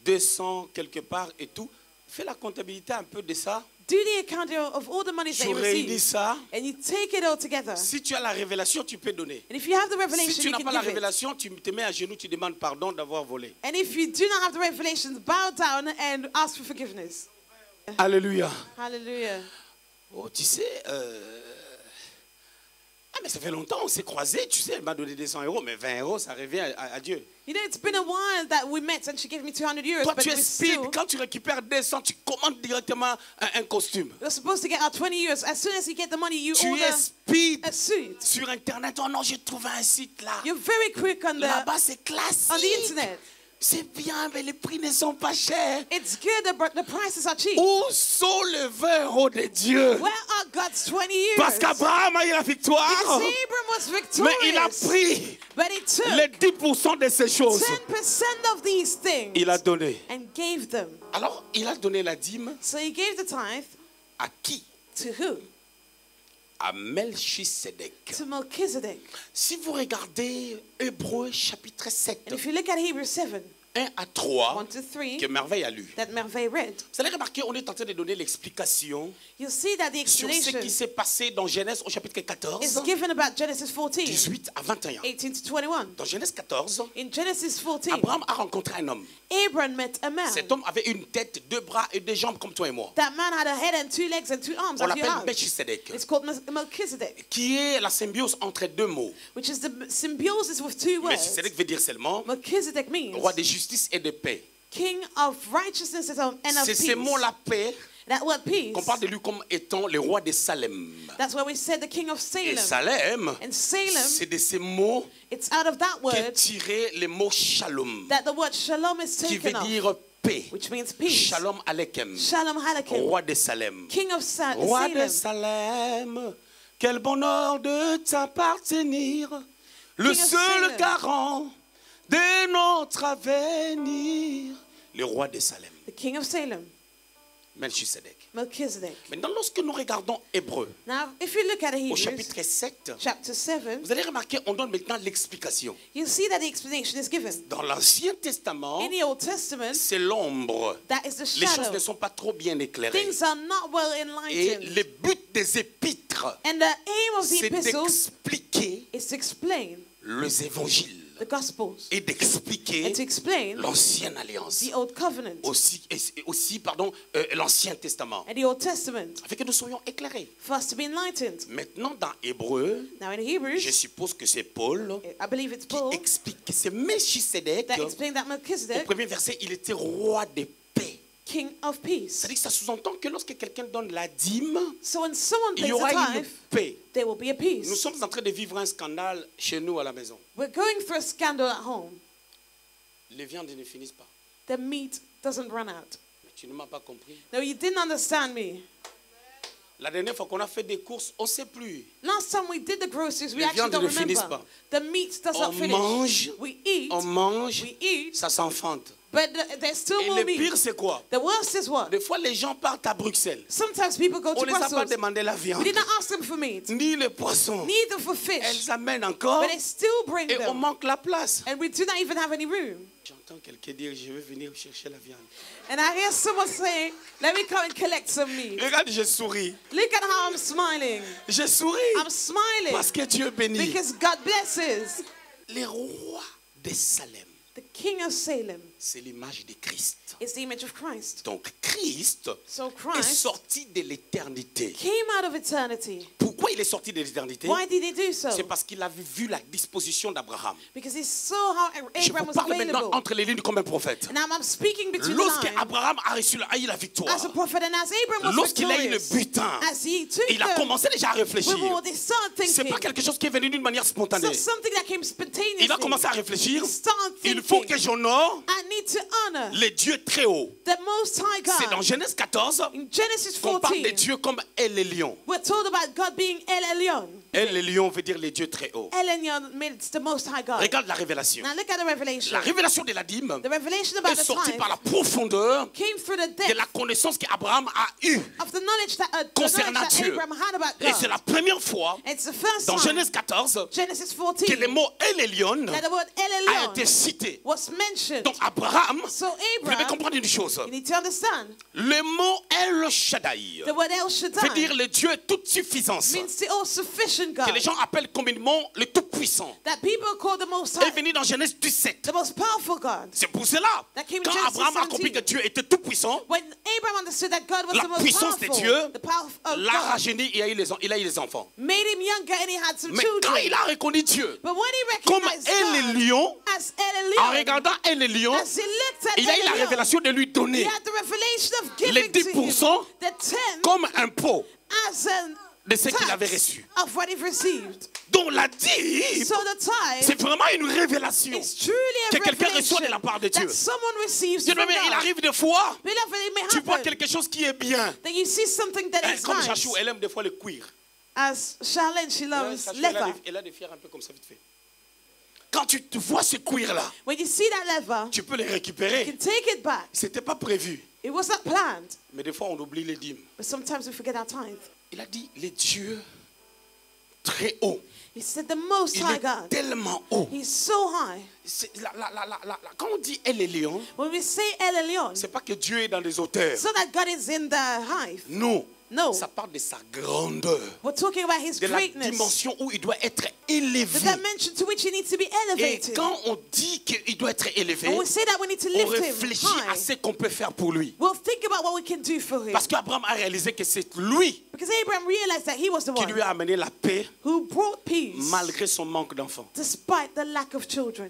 200 quelque part et tout. Fais la comptabilité un peu de ça. Do the account of all the money that Tu you réunis receive. ça. And you take it all together. Si tu as la révélation, tu peux donner. And if you have the Si revelation, tu you n'as can pas la give it. révélation, tu te mets à genoux, tu demandes pardon d'avoir volé. And if you do not have the revelation, bow down and ask for forgiveness. Alléluia. Hallelujah. Oh, tu sais, mais ça fait longtemps, on s'est croisés. Tu sais, elle m'a donné 200 €, mais 20 € ça revient à Dieu. You know, it's been a while that we met and she gave me 200 euros, Toi, but tu es we speed. still, Quand tu récupères 200, tu commandes directement un costume. you're supposed to get our 20 euros. As soon as you get the money, you Tu es order speed. a suit. Sur Internet, oh non, j'ai trouvé un site là. You're very quick on Là-bas, c'est classique. on the internet. C'est bien, mais les prix ne sont pas chers. It's good, but the prices are cheap. Où sont les 20 € de Dieu? Where are God's 20 euros? Parce qu'Abraham a eu la victoire, Because Abraham was mais il a victorious. pris But he took les 10% de ces choses. 10% of these things Il a donné. and gave them. Alors, il a donné la dîme So he gave the tithe à qui? to who? à Melchisedec. to Melchizedek. Si vous regardez Hébreux chapitre 7, And if you look at Hebrews 7, 1 à 3, 1 to 3, que Merveille a lu, that Merveille read, vous allez remarquer, on est en train de donner l'explication you'll see that the sur ce explanation qui s'est passé dans Genèse au chapitre 14, is given about Genesis 14, 18 à 21. 18 to 21. Dans Genèse 14, In Genesis 14, Abraham a rencontré un homme. Abraham met a man. Cet homme avait une tête, deux bras et deux jambes comme toi et moi. That man had a head and 2 legs and 2 arms. On Like you l'appelle have. Melchisedec, It's called Melchizedek, qui est la symbiose entre deux mots. which is the symbiosis with 2 words. Melchisedec veut dire seulement Melchizedek means roi de justice et de paix. king of righteousness and of C'est peace. ce mot-là, paix, That word peace, qu'on parle de lui comme étant le roi de Salem. that's why we said the king of Et Salem. Salem, And Salem, c'est de ces mots it's out of that qu'est word tiré le mot shalom, that the word shalom is qui veut taken off, dire paix. which means peace. Shalom Aleichem, Shalom Halakim, roi de Salem. king of Roi de Salem. Salem, quel bonheur de t'appartenir, le King of seul Salem. garant de notre avenir. Le roi de Salem, The king of Salem, Melchisedec. Melchizedek. Maintenant, lorsque nous regardons Hébreux, Now, if you look at au Hebrews chapitre 7, chapter 7, vous allez remarquer, on donne maintenant l'explication. you'll see that the explanation is given. Dans l'Ancien Testament, In the Old Testament, c'est l'ombre. that is the Les choses ne shadow. sont pas trop bien éclairées. Things are not well Et enlightened. le but des épîtres, And the aim of the c'est epistles d'expliquer is to explain les évangiles the Gospels et d'expliquer and to explain l'ancienne alliance. the Old Covenant Aussi pardon, l'Ancien Testament. and the Old Testament Afin que nous soyons éclairés. for us to be enlightened. Maintenant, dans Hébreu, Now in Hebrews, je suppose que c'est Paul I believe it's qui Paul explique que c'est Melchisedec. that explained that Au Melchizedek, premier verset, il était roi de paix. king of peace. C'est-à-dire que ça sous-entend que lorsque quelqu'un donne la dîme, So when someone il y pays aura a une tithe, paix. there will be a Nous peace. sommes en train de vivre un scandale chez nous à la maison. We're going through a scandal at home. Les viandes ne finissent pas. The meat doesn't run out. Mais tu ne m'as pas compris. No, you didn't understand me. La dernière fois qu'on a fait des courses, on ne sait plus. Last time we did the groceries, we Les actually viandes don't ne finissent remember. pas. The meat does On not finish. mange, We eat, on mange, we eat, ça s'enfante. but there's still Et more le meat. pire, c'est quoi? The worst is what? Des fois, les gens partent à Bruxelles. Sometimes people go On to ne les a pas Brussels. demandé la We viande, did not ask them for meat, ni le poisson. neither for fish, Elles amènent encore but they still bring et on them. manque la place. And we do not even have any room. J'entends quelqu'un dire, je vais venir chercher la viande. And I hear someone say, let me come and collect some meat. Regarde, je souris. Look at how I'm smiling. Je souris I'm smiling parce que Dieu bénit. because God blesses. Les rois de Salem, The king of Salem c'est l'image de Christ. is the image of Christ. Donc Christ So est Christ sorti de l'éternité. came out of eternity. Pourquoi il est sorti de l'éternité? Why did he do so? C'est parce qu'il avait vu la disposition d'Abraham. Because he saw how Je Abraham vous was parle maintenant available. entre les lignes comme un prophète. And now I'm speaking between the Lorsque lines Abraham a reçu a eu la victoire, as a prophet, and as Abraham was lorsqu'il a eu le victorious, butin, as he took il a commencé déjà à réfléchir. reward, he started C'est thinking. pas quelque chose qui est venu d'une manière It's spontanée. not something that came spontaneously. Il a commencé à réfléchir. He started Il faut thinking, que j'honore I need to honor les dieux très hauts. the Most High C'est dans God. Genèse 14 In Genesis qu'on parle des 14, dieux comme El Elyon. we're told about God being El Elyon. El Elyon veut dire les dieux très hauts. El Elyon means the Most High God. Regarde la révélation. Now look at the revelation. La révélation de la dîme The revelation about est the sortie tithe par la profondeur came through the de la depth connaissance qu'Abraham a eue. of the knowledge that, Concernant Dieu. Abraham had about Et c'est God. la première fois It's the first dans time, Genèse 14 Genesis que 14, le mot El Elyon that the word El a Elyon été cité. was mentioned. Donc Abraham, So vous devez Abraham, comprendre une chose. you need to understand, Le mot El Shaddai the word El veut Shaddai dire le Dieu toute suffisance. means the all-sufficient Que les God, gens appellent communément le Tout-Puissant. that people call the Most Est High, venu dans Genèse 17. the most powerful God. C'est pour cela, That came in quand Genesis Abraham a compris 17. que Dieu était tout-puissant, When Abraham understood that God was la the most puissance de powerful, Dieu the power of l'a God rajeuni et il a eu les enfants. made him younger and he had some Mais quand children. il a reconnu Dieu But when he comme recognized El God Elyon, as El en Elyon, regardant El Elyon, as he looked at il a eu El la Elyon, révélation de lui he donner had the revelation of les giving to him 10% the 10 comme impôt as a de ce qu'il avait tax reçu. of what he received. Donc la dîme, So the tithe c'est vraiment une révélation is truly a que quelqu'un reçoit de la revelation part de Dieu. that someone receives Dieu, from mais il God. arrive des fois, Beloved, it may tu vois happen quelque chose qui est bien. that you see something that is Comme nice. Chachou, elle aime des fois le cuir. As Charlene, she Ouais, loves Chachou, leather. elle a des fiers un peu comme ça vite fait. Quand tu vois ce cuir-là, When you see that leather, tu peux le you récupérer. can take it back. C'était pas prévu. It was not planned, Mais des fois, on oublie les dîmes. but sometimes we forget our tithe. Il a dit, les dieux très haut. He said the Most Il High est God. tellement haut. He's so high. Quand on dit El Elyon, When we say El Elyon, c'est pas que Dieu est dans les hauteurs. so that God is in the hive. Non. No. Ça parle de sa grandeur. We're talking about His De la greatness. dimension où il doit être The élevé. dimension to which He needs to be Et elevated. quand on dit qu'il doit être élevé, And we say that we need to on lift Him réfléchit à high. ce qu'on peut faire pour lui. We'll think about what we can do for Him. Parce qu'Abraham a réalisé que c'est lui Because Abraham realized that he was the qui one lui a amené la paix who brought peace malgré son manque d'enfants. despite the lack of children.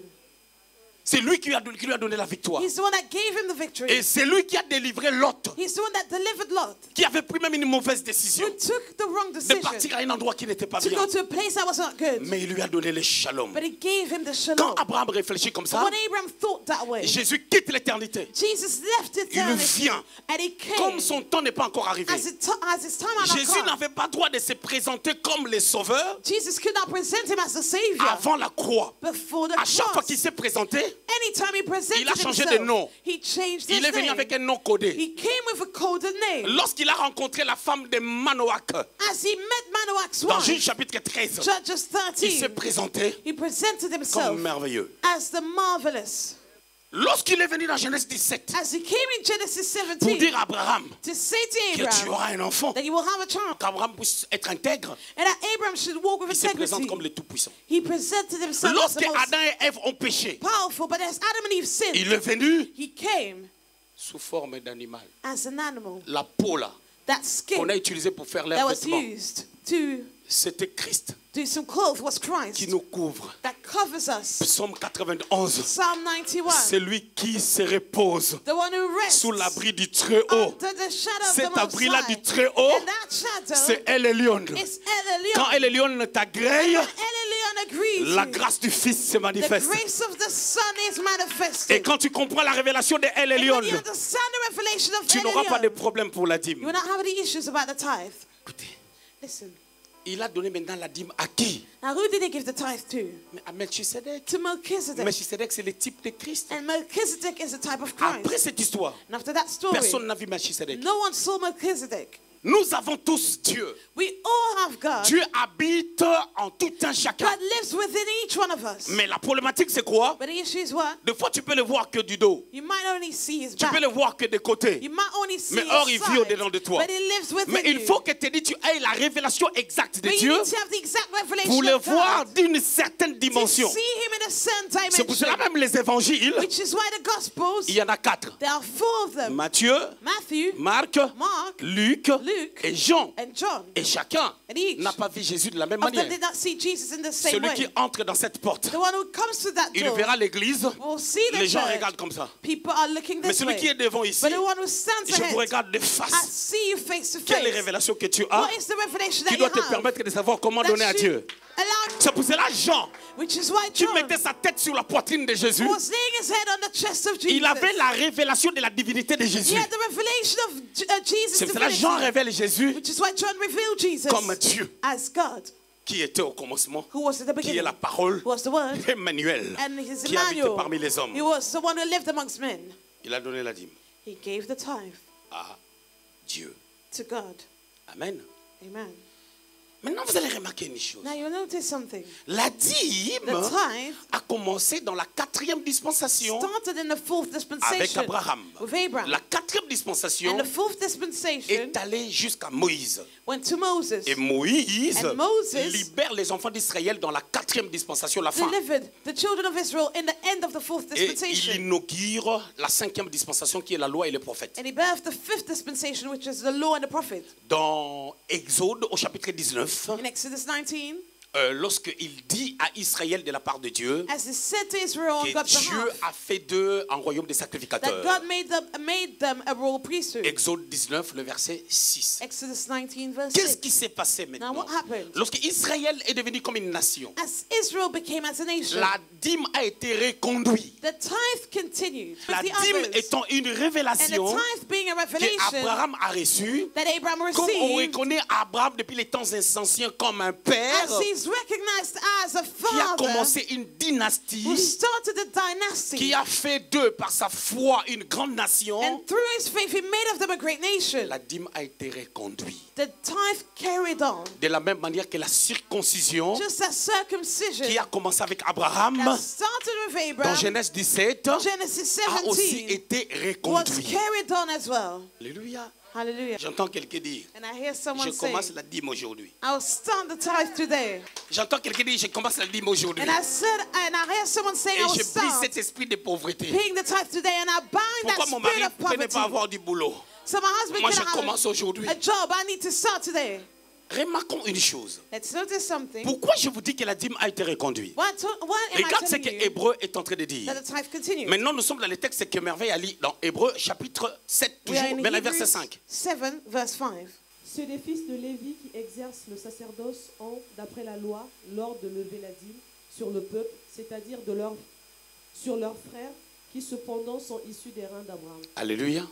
C'est lui qui lui a donné la victoire. He's the one that gave him the victory. Et c'est lui qui a délivré Lot, He's the one that delivered Lot, qui avait pris même une mauvaise décision who took the wrong de decision partir à un endroit qui n'était pas to bien. go to a place that was not good. Mais il lui a donné le shalom. But he gave him the Quand shalom. Abraham réfléchit comme ça, When Abraham thought that way, Jésus quitte l'éternité. Jesus left Il eternity vient. and he Comme came. son temps n'est pas encore arrivé. As his time had not Jésus come, n'avait pas droit de se présenter comme le sauveur Jesus could not present him as the Savior avant la croix. before the À chaque fois cross. qu'il s'est présenté, Anytime he presented il a changé himself, de nom. he changed his il est venu name. avec un nom codé. He came with a coded name. Lorsqu'il a rencontré la femme de Manoach, As he met Manoach's dans Juge wife, chapitre 13, Judges il s'est 13, présenté he presented comme himself merveilleux. as the marvelous. Lorsqu'il est venu dans Genèse 17 As he came in Genesis pour 17 dire à Abraham to say to que tu Abraham auras un enfant, that you will have a child, qu'Abraham puisse être intègre, and that Abraham should walk with il se présente integrity, comme le Tout-Puissant. he presented himself as Lorsque the most Adam et Ève ont péché, powerful. But as Adam and Eve sinned, il est venu he came sous forme d'animal. as an animal. La peau là, That qu'on skin a utilisée pour faire les that was vêtements, used to c'était Christ do some clothes was qui Christ nous couvre. that covers us. Psaume 91, Psalm 91, c'est lui qui se repose the one who rests sous l'abri du Très-Haut. under the shadow of Cet the Most abri-là du High. Très-Haut, And that shadow c'est El Elyon. is El Quand Elyon. El Elyon t'agrée, El Elyon agrees. la grâce du Fils se The manifeste. grace of the Son is Et manifested. quand tu comprends la révélation de El And Elyon, when you understand the revelation of tu El n'auras pas de Elyon, problème pour la you dîme. will not have any issues about the tithe. Écoutez, Listen, il a donné maintenant la dîme à qui? now who did he give the tithe to? Mais à Melchisedec. To Melchizedek. Melchisedec, c'est le type de Christ. And Melchizedek is the type of Après Christ. cette histoire, And after that story, personne n'a vu Melchisedec. no one saw Melchizedek. Nous avons tous Dieu. We all have God. Dieu habite en tout un chacun. God lives within each one of us. Mais la problématique, c'est quoi? But the issue is what? Des fois, tu peux le voir que du dos. You might only see his Tu peux back. le voir que des côtés. You might only see Mais his or, il vit side. au-dedans de toi. But he lives within Mais il you. faut que tu aies la révélation exacte de But you Dieu need to have the exact revelation pour le of voir God d'une certaine to dimension. see him in a certain C'est pour cela dimension. même les évangiles, Which is why the Gospels, il y en a 4. there are 4 of them. Matthieu, Matthew, Marc, Mark, Luc Luke, et Jean. and John. Et chacun And each n'a pas vu Jésus de la même of them manière. did not see Jesus in the same Celui way. qui entre dans cette porte, The one who comes to that il door verra l'église, will see the les gens church. regardent comme ça. People are looking Mais this celui qui est way. devant ici, But the one who stands je vous ahead, regarde de I face. see you face to Quelle est la face. révélation que tu as What is the revelation qui that doit you te have? permettre de savoir comment That donner à Dieu? should allow, C'est pour cela Jean, which is why qui John mettait sa tête sur la poitrine de Jésus, was laying his head on the chest of Jesus. il avait la révélation de la divinité de He Jésus. had the revelation of Jesus' C'est pour cela Jean divinity, révèle Jésus which is why John revealed Jesus comme Dieu, as God, qui était au commencement, who was at the qui est beginning, la parole, who was the Word, Emmanuel, and his qui habite Emmanuel. parmi les hommes. He was the one who lived amongst men. Il a donné la dîme He gave the tithe à Dieu. to God. Amen. Amen. Maintenant, vous allez remarquer une chose. Now you'll notice something. La dîme The tithe a commencé dans la 4e dispensation started in the 4th avec dispensation Abraham. with Abraham. La 4e dispensation And the 4th dispensation est allée jusqu'à Moïse. went to Moses. Et Moïse And Moses libère les enfants d'Israël dans la 4e dispensation, la fin. Delivered the children of Israel in the end of the 4th Et il dispensation. inaugure la 5e dispensation qui est la loi et les prophètes. And he birthed the 5th dispensation, which is the law and the prophet. Dans Exode au chapitre 19, In Exodus 19, lorsqu'il dit à Israël de la part de Dieu as he said to Israel on que God's Dieu behalf, a fait d'eux un royaume de that sacrificateurs. God made them a royal priesthood. Exode 19, le verset 6. Exodus 19, verse Qu'est-ce 6. qui s'est passé Now maintenant? what happened? Lorsque Israël est devenu comme une nation, As Israel became as a nation, la dîme a été reconduite. the tithe continued La with the dîme others. étant une And the révélation tithe being a revelation qu'Abraham a reçue, that Abraham comme on received, reconnaît Abraham depuis les temps anciens comme un père, as he's was recognized as a qui a father commencé une dynastie, who started a dynasty. qui a fait d'eux, par sa foi, une grande nation. And through his faith, he made of them a great nation. La dîme a été reconduite. The tithe carried on. De la même manière que la circoncision, Just as circumcision qui a commencé avec Abraham, that started with dans Abraham, Genèse 17, Genesis a aussi 17, été was reconduite. carried on as well. Alléluia. Hallelujah. J'entends quelqu'un dire, And I hear je someone say, commence la dîme aujourd'hui. I'll start the tithe today. J'entends quelqu'un dire, je commence la dîme aujourd'hui. And I hear someone saying, Et I will je brise start cet esprit de pauvreté. paying the tithe today, and I bind Pourquoi that mon spirit mari of ne peut pas poverty. avoir du boulot? So my husband Moi, je cannot commence aujourd'hui. have a job. I need to start today. Remarquons une chose. Let's notice something. Pourquoi je vous dis que la dîme a été reconduite? Why am I Regarde ce telling que you Hébreu est en train de dire. that the tithe continues? Maintenant, nous sommes dans le texte que Merveille a lu dans Hébreu chapitre 7, We are toujours, in mais le verset Hebrews 5. 7, verse 5. Ceux des fils de Lévi qui exercent le sacerdoce ont, d'après la loi, l'ordre de lever la dîme sur le peuple, c'est-à-dire sur leurs frères, qui cependant sont issus des reins d'Abraham. Alléluia.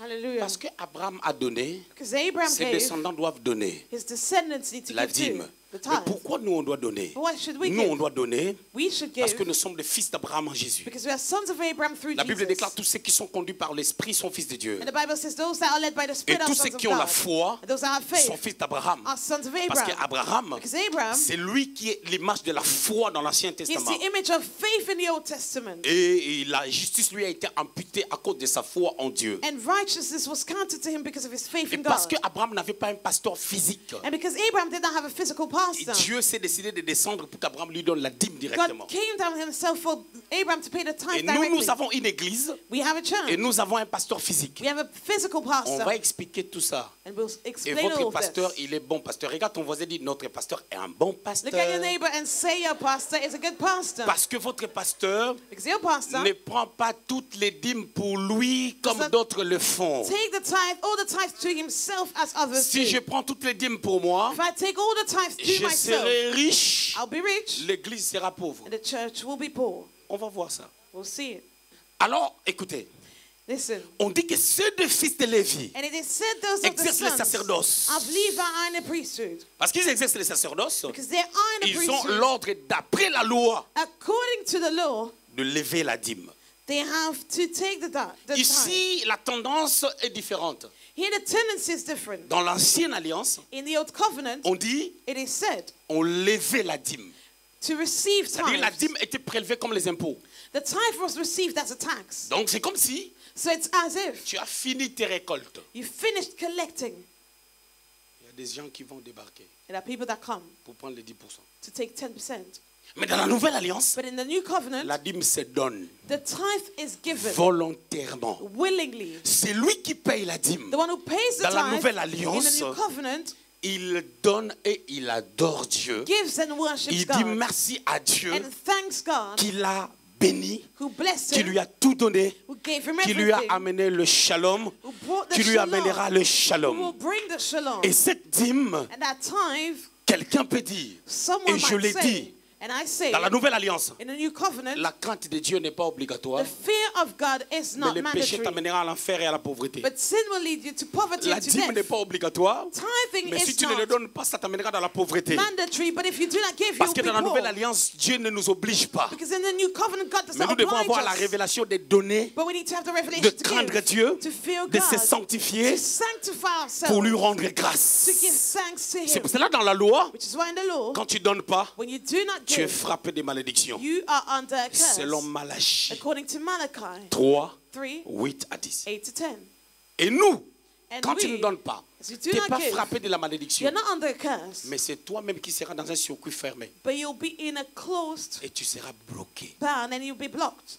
Hallelujah. Parce que Abraham a donné, Because Abraham ses gave, descendants doivent donner his descendants need to la give dîme. too, the Mais tithe. pourquoi nous on doit donner? Why should we Nous on give? doit donner We should parce que give nous sommes des fils d'Abraham en Jésus. because we are sons of Abraham through La Bible Jesus. déclare tous ceux qui sont conduits par l'Esprit sont fils de Dieu. And the Bible says those that are led by the Et Spirit are tous sons ceux of qui ont la God. foi And those that have sont faith fils d'Abraham. are sons of Parce Abraham. qu'Abraham, Because Abraham c'est lui qui est l'image de la foi dans l'Ancien is Testament. the image of faith in the Old Testament. Et la justice lui a été imputée à cause de sa foi en Dieu. And righteousness was counted to him because of his faith Et in parce God. qu'Abraham n'avait pas un pasteur physique, And because Abraham did not have a physical pastor, Dieu s'est décidé de descendre pour qu'Abraham lui donne la dîme directement. God came down himself for Abraham to pay the Et tithe nous directly. avons une église We have a et church. nous avons un pasteur physique. We have a physical On pastor. va expliquer tout ça. And we'll Et explain all votre of pasteur, this. il est bon pasteur. Regarde ton voisin, dit notre pasteur est un bon pasteur. Look at your neighbor and say your pastor is a good pastor. Parce que votre pasteur Because your pastor ne prend pas toutes les dîmes pour lui comme Does not d'autres le font. take the tithe, all the tithe to himself as others Si do. je prends toutes les dîmes pour moi, If I take all the tithes to je myself, serai riche. I'll be rich L'église sera pauvre. and the church will be poor. On va voir ça. We'll see it. Alors, écoutez, Listen. on dit que ceux des fils de Lévi And it is said those of the exercent le sons sacerdoce. of Levi are in the priesthood. Parce qu'ils exercent le sacerdoce, Because they are in the ils ont priesthood. l'ordre d'après la loi According to the law, de lever la dîme. they have to take the tithe. Ici, la tendance est différente. Here the tendency is different. Dans l'ancienne alliance, In the old covenant, on dit it is said on levait la dîme. to receive C'est-à-dire la tithes. dîme était prélevée comme les impôts. The tithe was received as a tax. Donc c'est comme si So it's as if tu as fini tes récoltes. you finished collecting. Il y a des gens qui vont débarquer And there are people that come pour prendre les 10%. to take 10%. Mais dans la nouvelle alliance, But in the new covenant, la dîme se donne the tithe is given volontairement. willingly. C'est lui qui paye la dîme. The one who pays the Dans la tithe nouvelle in alliance, the new covenant il donne et il adore Dieu. gives and worships Il dit God merci à Dieu and thanks God qui l'a béni, who blessed qui him, lui a tout donné, who gave him qui lui a everything, amené le shalom, who brought the qui lui shalom, amènera le who will shalom. bring the shalom. Et cette dîme, And that tithe, quelqu'un peut dire, someone et je might l'ai say, dit, and I say, dans la nouvelle alliance, in the new covenant, la crainte de Dieu n'est pas the obligatoire, fear of God is mais not le péché mandatory. t'amènera à l'enfer et à la pauvreté. But sin will lead you to poverty La and to dîme n'est death. pas obligatoire, Tithing mais si is tu ne le not donnes pas, ça t'amènera dans la pauvreté. mandatory, but if you do not give, Parce you'll que be dans la nouvelle poor. alliance, Dieu ne nous oblige pas. Because in the new covenant, God does Mais not nous devons avoir la oblige us. révélation des données, But we need to have the de revelation to craindre give, Dieu, to fear de se God, sanctifier to sanctify ourselves, pour lui rendre to give grâce. thanks to C'est Him. pour cela dans la loi, Which is why in the law, quand tu donnes pas, when you do not tu es give, frappé de malédiction. you are under a curse. Selon Malachie According to Malachi 3, 3, 8 à 10. 8 to 10. Et nous, And quand tu ne we, donnes pas, as you tu do n'es not pas give, frappé de la malédiction, you're not under a curse, mais c'est toi-même qui seras dans un circuit fermé but you'll be in a closed et tu seras bloqué. bound and you'll be blocked.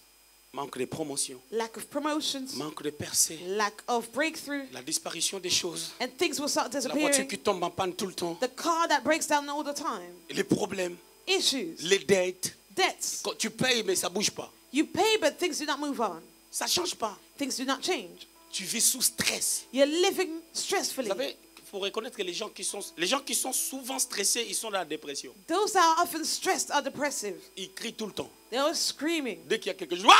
Manque de promotion, Lack of promotions, manque de percée, lack of breakthrough, la disparition des choses, and things will start la voiture disappearing. qui tombe en panne tout le temps, The car that breaks down all the time, les problèmes, issues, les dettes. debts. Quand tu payes, mais ça ne bouge pas. You pay, but things do not move on. Ça ne change pas. Things do not change. Tu vis sous stress. You're living Vous stressfully. savez, il faut reconnaître que les gens qui sont souvent stressés, ils sont dans la dépression. Those that are often stressed are depressive. Ils crient tout le temps. They're always screaming. Dès qu'il y a quelque chose, oh,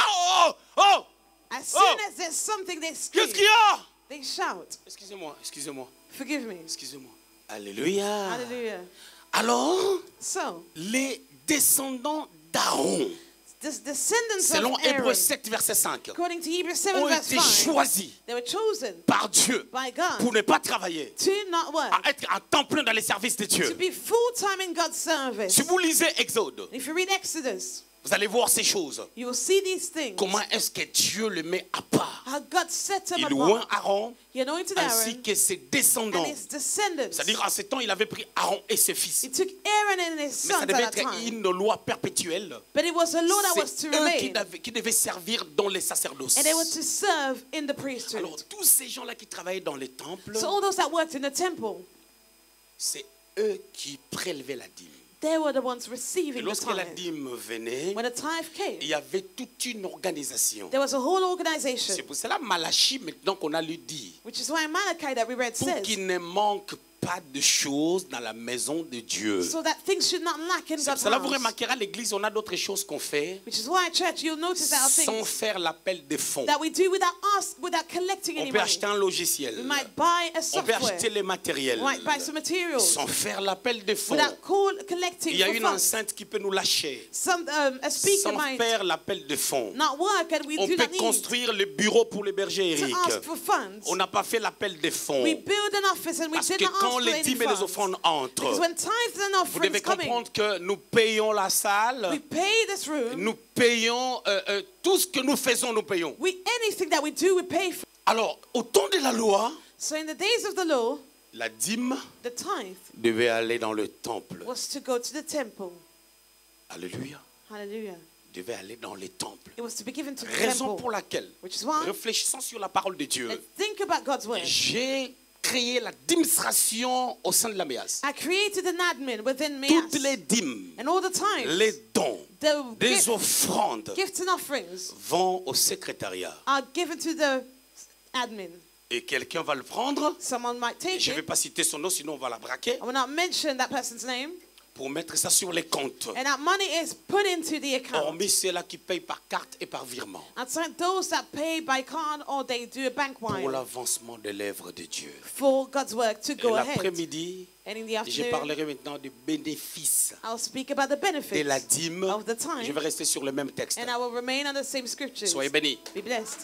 oh, oh, As soon as there's something, they scream. qu'est-ce qu'il y a? They shout. Excusez-moi, excusez-moi, Forgive me. excusez-moi. Alléluia. Hallelujah. Alors, So, les descendants d'Aaron, the descendants selon of Hébreux Aaron, 7, verset 5, according to Hebrews 7 ont verse été 5, choisis they were chosen par Dieu by God pour ne pas travailler, to not work, à être à temps plein dans les services de to Dieu. be full-time in God's service. Si vous lisez Exode, If you read Exodus, vous allez voir ces choses. you will see these things. Comment est-ce que Dieu le met à part? How God set him Il oint apart. Aaron He anointed ainsi Aaron que ses and descendants. his descendants. C'est-à-dire, en ce temps, il avait pris Aaron et ses fils. He took Aaron and his Mais sons ça at devait that être time. une loi perpétuelle. But it was a law that was C'est to eux remain. qui devaient servir dans les sacerdoces. And they were to serve in the priesthood. Alors, tous ces gens-là qui travaillaient dans les temples, So all those that worked in the temple, c'est eux qui prélevaient la dîme. they were the ones Et receiving the lorsque la tithe. dîme venait, When the tithe came, il y avait toute une organisation. there was a whole organization, C'est pour cela Malachie, maintenant qu'on a lu dit, which is why Malachi that we read pour says, qu'il ne manque pas de choses dans la maison de Dieu. so that things should not lack in C'est pour God's cela vous house. remarquerez à l'église, on a d'autres choses qu'on fait Which is why, church, you'll notice that our sans things faire l'appel des fonds. that we do without collecting On any peut money. acheter un logiciel. We might buy a On peut software. acheter les matériels We might buy some materials sans faire l'appel des fonds. without collecting Il y a for une funds. enceinte qui peut nous lâcher A speaker sans might faire l'appel de fonds. not work, and we On do peut not need construire le bureau pour le berger to Eric. ask for funds. On n'a pas fait l'appel des fonds. We build an office and we Parce did que not quand ask for les any dîmes et les funds. offrandes Because entrent, when tithes and vous devez offerings come in, comprendre que nous payons la we salle, pay this room. nous payons tout ce que nous faisons, nous payons. Anything that we do, we pay for. Alors, au temps de la loi, So in the days of the law, la dîme the tithe devait aller dans le temple. was to go to the temple. Alléluia. Hallelujah. Devait aller dans les temples. It was to be given to the Raison temple. pour laquelle, Which is why, réfléchissons sur la parole de Dieu, let's think about God's word. j'ai créé l'administration au sein de la MEAS. I created an admin within me. Toutes les dîmes, And all the time, les dons, the les offrandes gifts and offerings vont au secrétariat. are given to the admin. Et quelqu'un va le prendre. Someone might take Je ne vais it. pas citer son nom, sinon on va la braquer. I will not mention that person's name. Pour mettre ça sur les comptes. And that money is put into the account. Hormis ceux-là qui payent par carte et par virement. Outside those that pay by card or they do a bank Pour wire l'avancement de l'œuvre de Dieu. for God's work to Et go ahead. l'après-midi, And in the je afternoon, parlerai maintenant des bénéfices I'll speak about the de la benefits dîme. of the time. Je vais rester sur le même texte. And I will remain on the same scriptures. Soyez bénis. Be blessed.